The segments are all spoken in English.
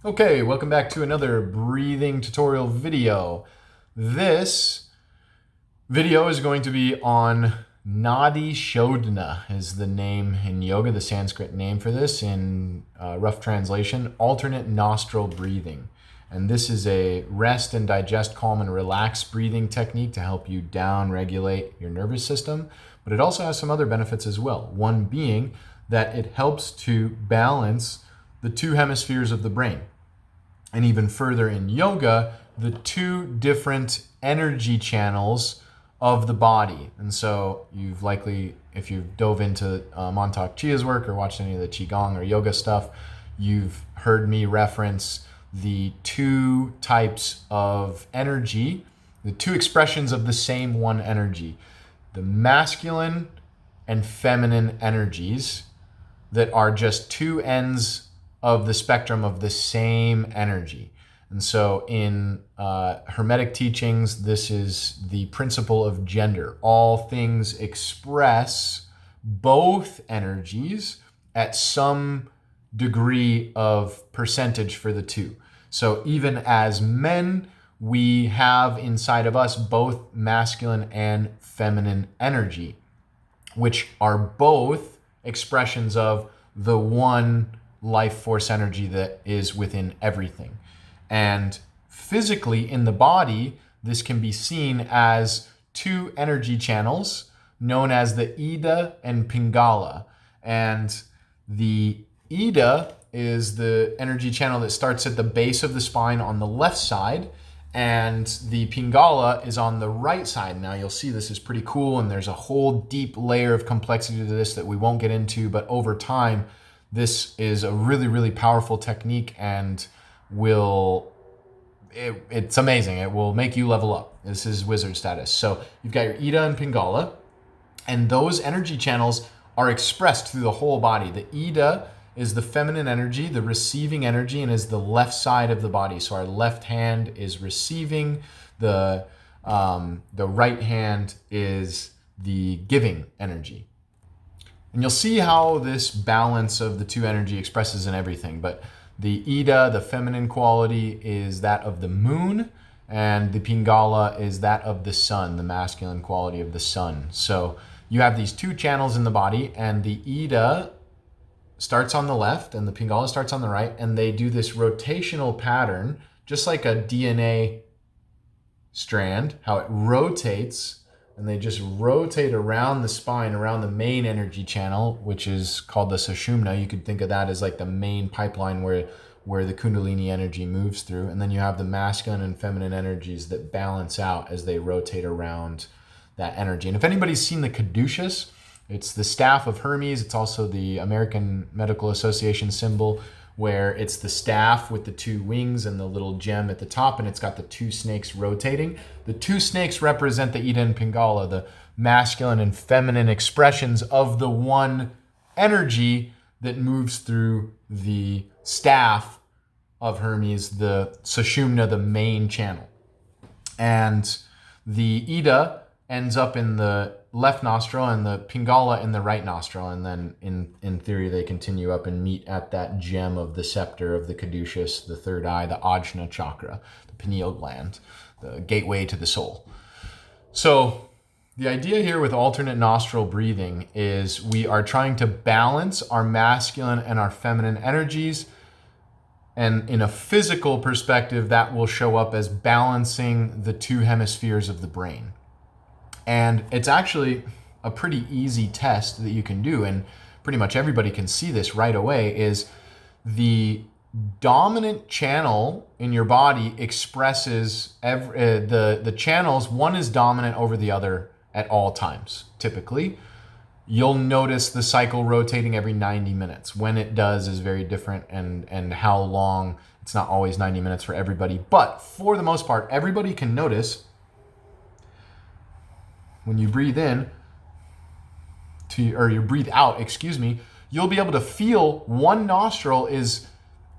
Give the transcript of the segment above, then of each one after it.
Okay, welcome back to another breathing tutorial video. This video is going to be on Nadi Shodana is the name in yoga, the Sanskrit name for this in rough translation, alternate nostril breathing. And this is a rest and digest, calm and relax breathing technique to help you down regulate your nervous system. But it also has some other benefits as well. One being that it helps to balance the two hemispheres of the brain. And even further in yoga, the two different energy channels of the body. And so you've likely, if you've dove into Montauk Chia's work or watched any of the Qigong or yoga stuff, you've heard me reference the two types of energy, the two expressions of the same one energy, the masculine and feminine energies that are just two ends of the spectrum of the same energy. And so in Hermetic teachings, this is the principle of gender. All things express both energies at some degree of percentage for the two. So even as men, we have inside of us both masculine and feminine energy, which are both expressions of the one life force energy that is within everything. And physically in the body, this can be seen as two energy channels known as the Ida and Pingala. And the Ida is the energy channel that starts at the base of the spine on the left side, and the Pingala is on the right side. Now you'll see this is pretty cool, and there's a whole deep layer of complexity to this that we won't get into, but over time, this is a really, really powerful technique and it's amazing. It will make you level up. This is wizard status. So you've got your Ida and Pingala, and those energy channels are expressed through the whole body. The Ida is the feminine energy, the receiving energy, and is the left side of the body. So our left hand is receiving, the right hand is the giving energy. And you'll see how this balance of the two energy expresses in everything. But the Ida, the feminine quality, is that of the moon, and the Pingala is that of the sun, the masculine quality of the sun. So you have these two channels in the body, and the Ida starts on the left and the Pingala starts on the right, and they do this rotational pattern, just like a DNA strand, how it rotates. And they just rotate around the spine, around the main energy channel, which is called the Sushumna. You could think of that as like the main pipeline where the Kundalini energy moves through. And then you have the masculine and feminine energies that balance out as they rotate around that energy. And if anybody's seen the caduceus, it's the staff of Hermes. It's also the American Medical Association symbol, where it's the staff with the two wings and the little gem at the top, and it's got the two snakes rotating. The two snakes represent the Ida and Pingala, the masculine and feminine expressions of the one energy that moves through the staff of Hermes, the Sushumna, the main channel. And the Ida ends up in the left nostril and the Pingala in the right nostril, and then in theory they continue up and meet at that gem of the scepter of the caduceus, the third eye, the Ajna chakra, the pineal gland, the gateway to the soul. So the idea here with alternate nostril breathing is we are trying to balance our masculine and our feminine energies, and in a physical perspective that will show up as balancing the two hemispheres of the brain. And it's actually a pretty easy test that you can do, and pretty much everybody can see this right away, is the dominant channel in your body expresses the channels. One is dominant over the other at all times, typically. You'll notice the cycle rotating every 90 minutes. When it does is very different, and how long, it's not always 90 minutes for everybody. But for the most part, everybody can notice when you breathe in or you breathe out, you'll be able to feel one nostril is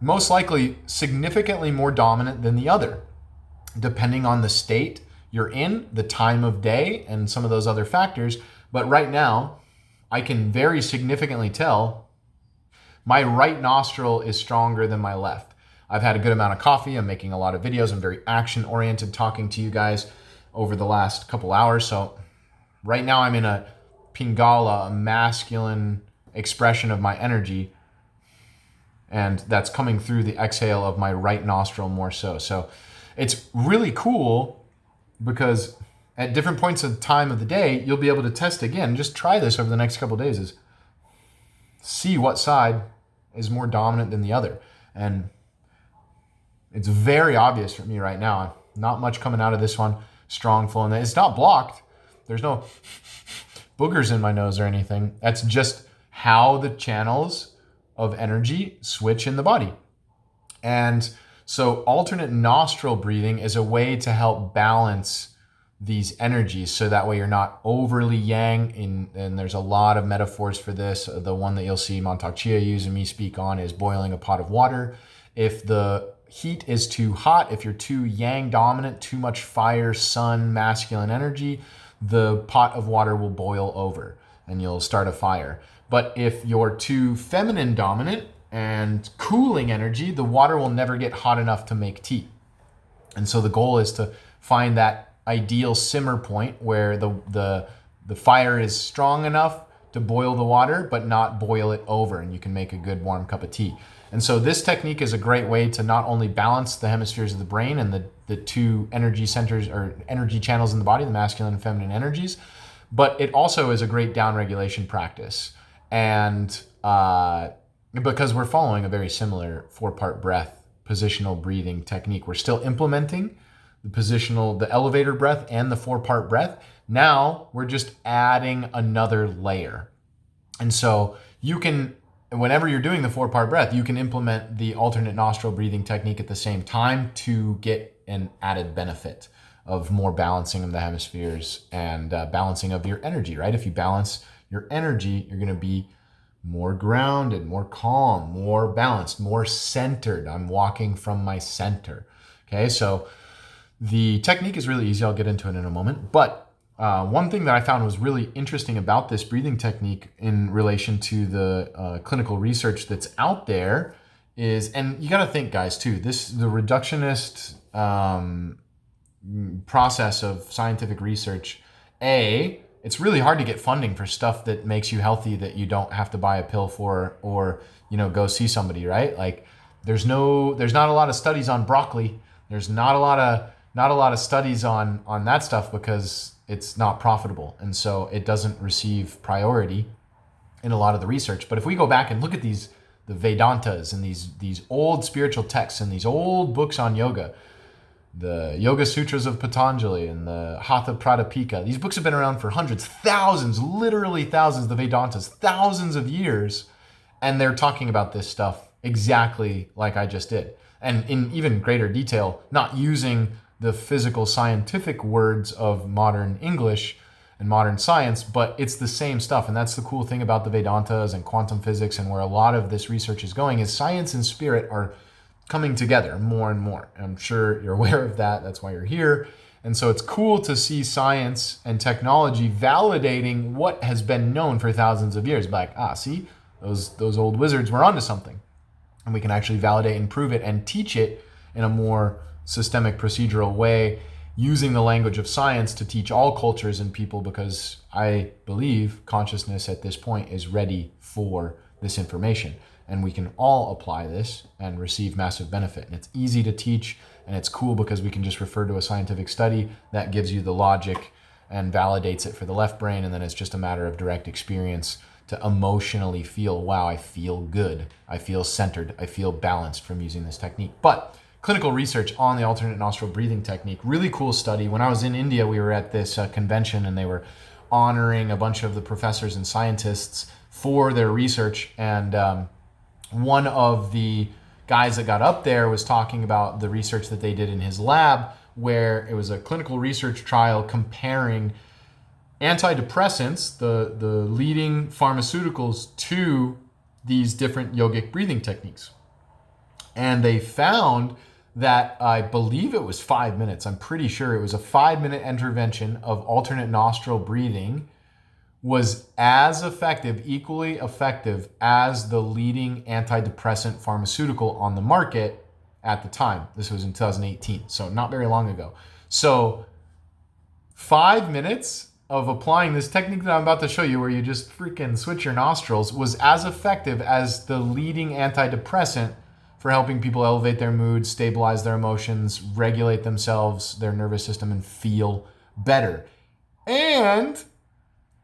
most likely significantly more dominant than the other, depending on the state you're in, the time of day, and some of those other factors. But right now, I can very significantly tell my right nostril is stronger than my left. I've had a good amount of coffee. I'm making a lot of videos. I'm very action oriented talking to you guys over the last couple hours. So right now I'm in a Pingala, a masculine expression of my energy. And that's coming through the exhale of my right nostril more so. So it's really cool because at different points of time of the day, you'll be able to test again. Just try this over the next couple of days, is see what side is more dominant than the other. And it's very obvious for me right now. Not much coming out of this one. Strong flow. And it's not blocked. There's no boogers in my nose or anything. That's just how the channels of energy switch in the body. And so alternate nostril breathing is a way to help balance these energies, so that way you're not overly yang. And there's a lot of metaphors for this. The one that you'll see Montauk Chia use and me speak on is boiling a pot of water. If the heat is too hot, if you're too yang dominant, too much fire, sun, masculine energy, the pot of water will boil over and you'll start a fire. But if you're too feminine dominant and cooling energy, the water will never get hot enough to make tea. And so the goal is to find that ideal simmer point where the fire is strong enough to boil the water, but not boil it over, and you can make a good warm cup of tea. And so this technique is a great way to not only balance the hemispheres of the brain and the two energy centers or energy channels in the body, the masculine and feminine energies, but it also is a great downregulation practice. And because we're following a very similar 4-part breath, positional breathing technique, we're still implementing the elevator breath and the 4-part breath. Now we're just adding another layer. And so you can, whenever you're doing the 4-part breath, you can implement the alternate nostril breathing technique at the same time to get an added benefit of more balancing of the hemispheres and balancing of your energy, right? If you balance your energy, you're going to be more grounded, more calm, more balanced, more centered. I'm walking from my center. Okay, so the technique is really easy. I'll get into it in a moment. But one thing that I found was really interesting about this breathing technique in relation to the clinical research that's out there is, and you got to think, guys, too, the reductionist process of scientific research, it's really hard to get funding for stuff that makes you healthy that you don't have to buy a pill for or, go see somebody, right? Like there's not a lot of studies on broccoli. There's not a lot of studies on that stuff because it's not profitable. And so it doesn't receive priority in a lot of the research. But if we go back and look at the Vedantas and these old spiritual texts and these old books on yoga, the Yoga Sutras of Patanjali and the Hatha Pradipika, these books have been around for hundreds, thousands, literally thousands, the Vedantas, thousands of years. And they're talking about this stuff exactly like I just did. And in even greater detail, not using the physical scientific words of modern English and modern science, but it's the same stuff. And that's the cool thing about the Vedantas and quantum physics and where a lot of this research is going is science and spirit are coming together more and more. I'm sure you're aware of that. That's why you're here. And so it's cool to see science and technology validating what has been known for thousands of years. Like, see, those old wizards were onto something. And we can actually validate and prove it and teach it in a more systemic procedural way using the language of science to teach all cultures and people, because I believe consciousness at this point is ready for this information. And we can all apply this and receive massive benefit. And it's easy to teach, and it's cool because we can just refer to a scientific study that gives you the logic and validates it for the left brain. And then it's just a matter of direct experience to emotionally feel, wow, I feel good. I feel centered. I feel balanced from using this technique. But clinical research on the alternate nostril breathing technique, really cool study. When I was in India, we were at this convention and they were honoring a bunch of the professors and scientists for their research. And one of the guys that got up there was talking about the research that they did in his lab, where it was a clinical research trial comparing antidepressants, the leading pharmaceuticals, to these different yogic breathing techniques. And they found that, I believe it was 5 minutes, I'm pretty sure it was a 5-minute intervention of alternate nostril breathing was as effective, equally effective as the leading antidepressant pharmaceutical on the market at the time. This was in 2018, so not very long ago. So 5 minutes of applying this technique that I'm about to show you, where you just freaking switch your nostrils, was as effective as the leading antidepressant for helping people elevate their mood, stabilize their emotions, regulate themselves, their nervous system, and feel better. And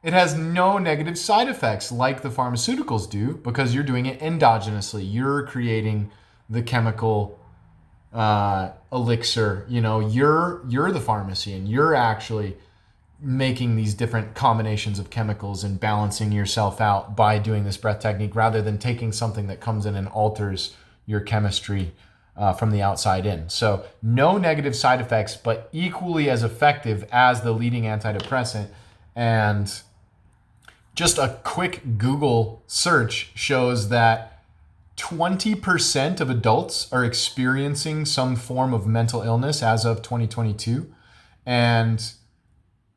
it has no negative side effects like the pharmaceuticals do, because you're doing it endogenously. You're creating the chemical elixir. You're the pharmacy, and you're actually making these different combinations of chemicals and balancing yourself out by doing this breath technique, rather than taking something that comes in and alters your chemistry from the outside in. So no negative side effects, but equally as effective as the leading antidepressant. And just a quick Google search shows that 20% of adults are experiencing some form of mental illness as of 2022. And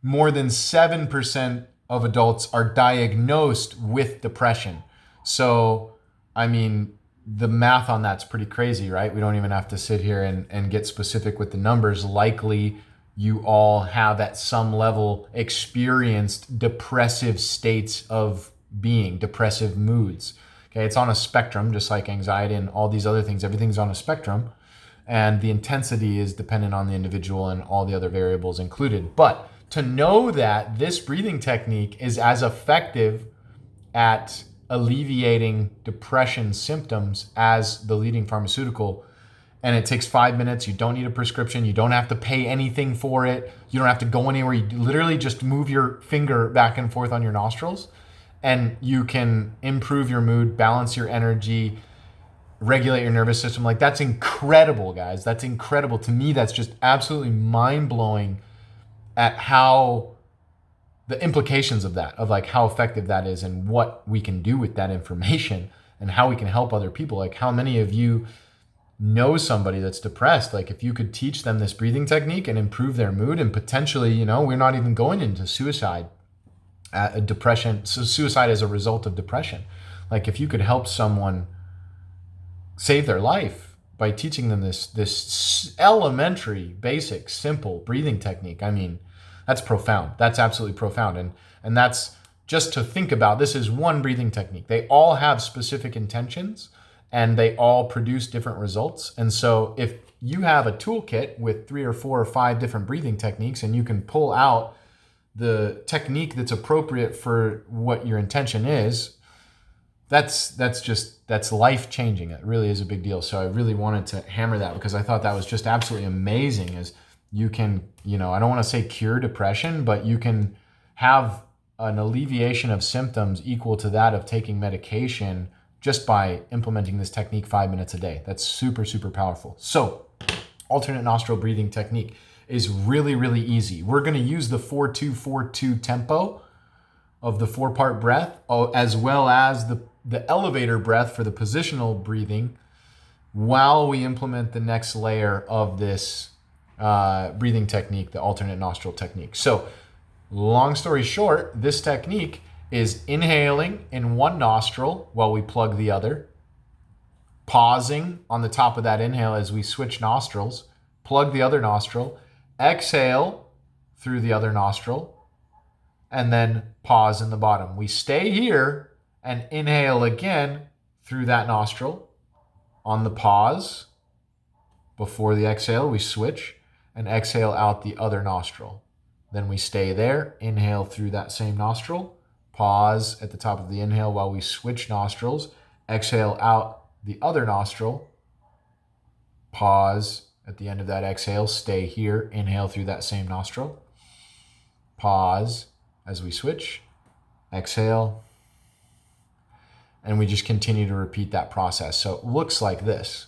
more than 7% of adults are diagnosed with depression. So, I mean, the math on that's pretty crazy, right? We don't even have to sit here and get specific with the numbers. Likely you all have at some level experienced depressive states of being, depressive moods. Okay, it's on a spectrum, just like anxiety and all these other things. Everything's on a spectrum, and the intensity is dependent on the individual and all the other variables included. But to know that this breathing technique is as effective at alleviating depression symptoms as the leading pharmaceutical, and it takes 5 minutes. You don't need a prescription. You don't have to pay anything for it. You don't have to go anywhere. You literally just move your finger back and forth on your nostrils, and you can improve your mood, balance your energy, regulate your nervous system. Like, that's incredible, guys. That's incredible. To me, that's just absolutely mind-blowing at how the implications of that, of like how effective that is and what we can do with that information and how we can help other people. Like, how many of you know somebody that's depressed? Like, if you could teach them this breathing technique and improve their mood, and potentially, we're not even going into suicide, depression, so suicide as a result of depression. Like, if you could help someone save their life by teaching them this elementary, basic, simple breathing technique, I mean, that's profound. That's absolutely profound. And that's just to think about. This is one breathing technique. They all have specific intentions, and they all produce different results. And so if you have a toolkit with 3 or 4 or 5 different breathing techniques, and you can pull out the technique that's appropriate for what your intention is, that's life changing. It really is a big deal. So I really wanted to hammer that, because I thought that was just absolutely amazing. As you can, I don't want to say cure depression, but you can have an alleviation of symptoms equal to that of taking medication just by implementing this technique 5 minutes a day. That's super, super powerful. So alternate nostril breathing technique is really, really easy. We're going to use the 4-2-4-2 tempo of the 4-part breath, as well as the elevator breath for the positional breathing, while we implement the next layer of this breathing technique, the alternate nostril technique. So long story short, this technique is inhaling in one nostril while we plug the other, pausing on the top of that inhale as we switch nostrils, plug the other nostril, exhale through the other nostril, and then pause in the bottom. We stay here and inhale again through that nostril. On the pause, before the exhale, we switch and exhale out the other nostril. Then we stay there, inhale through that same nostril, pause at the top of the inhale while we switch nostrils, exhale out the other nostril, pause at the end of that exhale, stay here, inhale through that same nostril, pause as we switch, exhale, and we just continue to repeat that process. So it looks like this.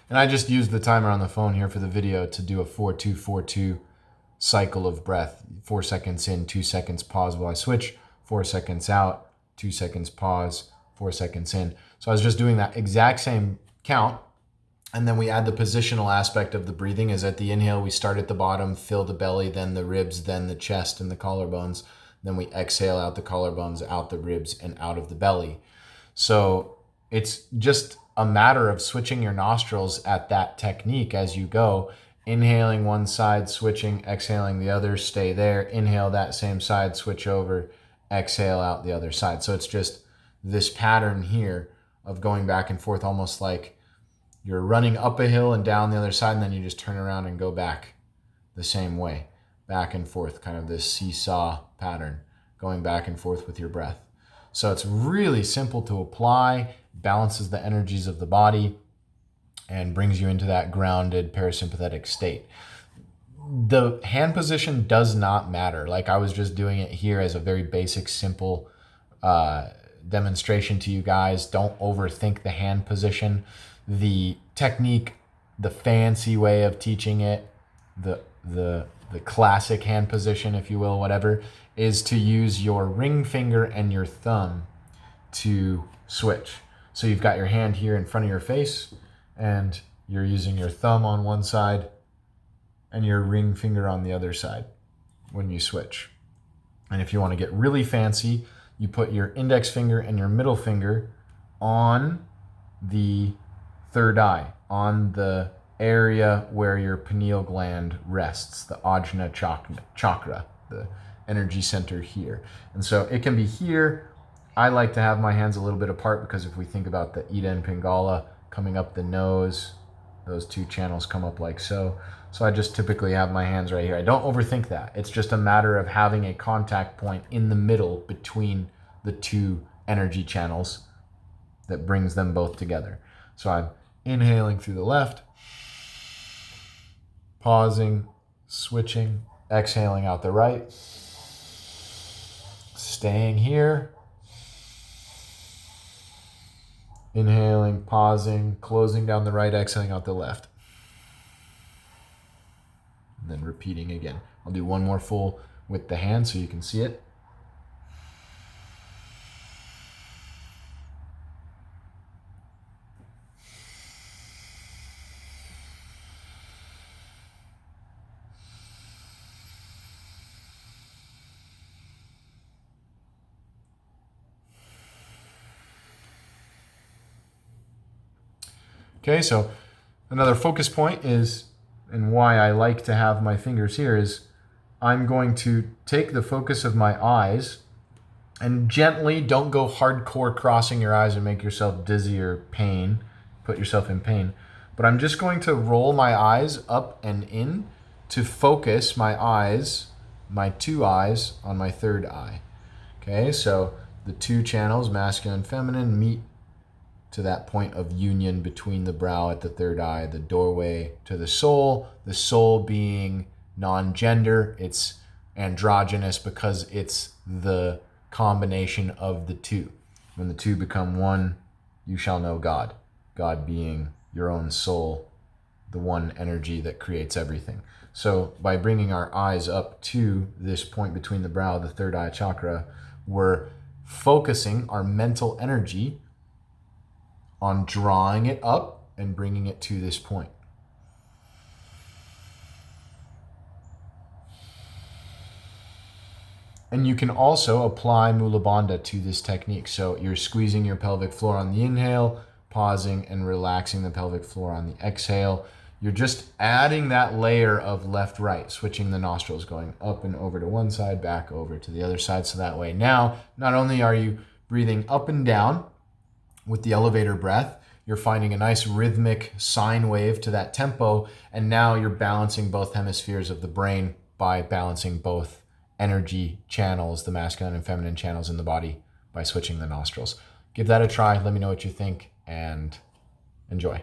And I just used the timer on the phone here for the video to do a 4-2-4-2 cycle of breath. 4 seconds in, 2 seconds pause while I switch, 4 seconds out, 2 seconds pause, 4 seconds in. So I was just doing that exact same count. And then we add the positional aspect of the breathing. Is at the inhale, we start at the bottom, fill the belly, then the ribs, then the chest and the collarbones. Then we exhale out the collarbones, out the ribs, and out of the belly. So it's just a matter of switching your nostrils at that technique as you go. Inhaling one side, switching, exhaling the other, stay there. Inhale that same side, switch over, exhale out the other side. So it's just this pattern here of going back and forth, almost like you're running up a hill and down the other side, and then you just turn around and go back the same way, back and forth, kind of this seesaw pattern, going back and forth with your breath. So it's really simple to apply, balances the energies of the body, and brings you into that grounded parasympathetic state. The hand position does not matter. Like I was just doing it here as a very basic, simple demonstration to you guys. Don't overthink the hand position. The technique, the fancy way of teaching it, the classic hand position, if you will, whatever, is to use your ring finger and your thumb to switch. So you've got your hand here in front of your face, and you're using your thumb on one side and your ring finger on the other side when you switch. And if you want to get really fancy, you put your index finger and your middle finger on the third eye, on the area where your pineal gland rests, the Ajna chakra, the energy center here. And so it can be here. I like to have my hands a little bit apart because if we think about the Ida and Pingala coming up the nose, those two channels come up like so. So I just typically have my hands right here. I don't overthink that. It's just a matter of having a contact point in the middle between the two energy channels that brings them both together. So I'm inhaling through the left, pausing, switching, exhaling out the right, staying here, inhaling, pausing, closing down the right, exhaling out the left. And then repeating again. I'll do one more full with the hand so you can see it. Okay, so another focus point is, and why I like to have my fingers here, is I'm going to take the focus of my eyes and gently, don't go hardcore crossing your eyes and make yourself dizzy or pain, put yourself in pain, but I'm just going to roll my eyes up and in to focus my eyes, my two eyes, on my third eye. Okay, so the two channels, masculine and feminine, meet to that point of union between the brow at the third eye, the doorway to the soul being non-gender. It's androgynous because it's the combination of the two. When the two become one, you shall know God. God being your own soul, the one energy that creates everything. So by bringing our eyes up to this point between the brow, the third eye chakra, we're focusing our mental energy on drawing it up and bringing it to this point. And you can also apply Mula Bandha to this technique. So you're squeezing your pelvic floor on the inhale, pausing and relaxing the pelvic floor on the exhale. You're just adding that layer of left-right, switching the nostrils, going up and over to one side, back over to the other side. So that way now, not only are you breathing up and down with the elevator breath, you're finding a nice rhythmic sine wave to that tempo, and now you're balancing both hemispheres of the brain by balancing both energy channels, the masculine and feminine channels in the body, by switching the nostrils. Give that a try. Let me know what you think, and enjoy.